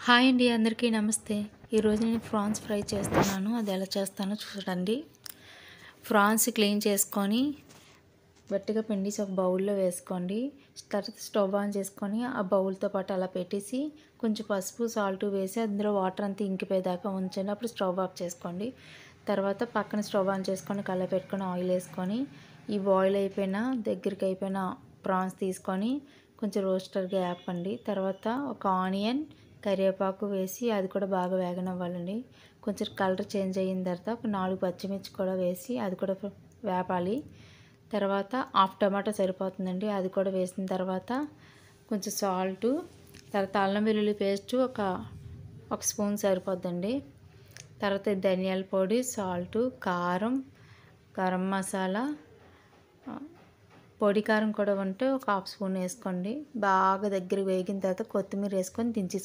Hi అండి, అందరికీ నమస్తే. ఈరోజు నేను ప్రాన్స్ ఫ్రై చేస్తున్నాను. అది ఎలా చేస్తానో చూడండి. ప్రాన్స్ క్లీన్ చేసుకొని గట్టిగా పిండేసి ఒక బౌల్లో వేసుకోండి. తర్వాత స్టవ్ ఆన్ చేసుకొని ఆ బౌల్తో పాటు అలా పెట్టేసి కొంచెం పసుపు సాల్ట్ వేసి అందులో వాటర్ అంతా ఇంకిపోయేదాకా ఉంచండి. అప్పుడు స్టవ్ ఆఫ్ చేసుకోండి. తర్వాత పక్కన స్టవ్ ఆన్ చేసుకొని కళాయి పెట్టుకొని ఆయిల్ వేసుకొని ఈ బాయిల్ అయిపోయిన దగ్గరికి అయిపోయిన ప్రాన్స్ తీసుకొని కొంచెం రోస్టర్గా వేపండి. తర్వాత ఒక ఆనియన్ కరివేపాకు వేసి అది కూడా బాగా వేగనివ్వాలండి. కొంచెం కలర్ చేంజ్ అయిన తర్వాత ఒక 4 పచ్చిమిర్చి కూడా వేసి అది కూడా వేపాలి. తర్వాత హాఫ్ టమాటా సరిపోతుందండి. అది కూడా వేసిన తర్వాత కొంచెం సాల్టు, తర్వాత అల్లం వెల్లుల్లి పేస్ట్ ఒక స్పూన్ సరిపోద్దండి. తర్వాత ధనియాల పొడి, సాల్టు, కారం, గరం మసాలా, పొడి కారం కూడా ఉంటే ఒక హాఫ్ స్పూన్ వేసుకోండి. బాగా దగ్గర వేగిన తర్వాత కొత్తిమీర వేసుకొని దించేసుకోండి.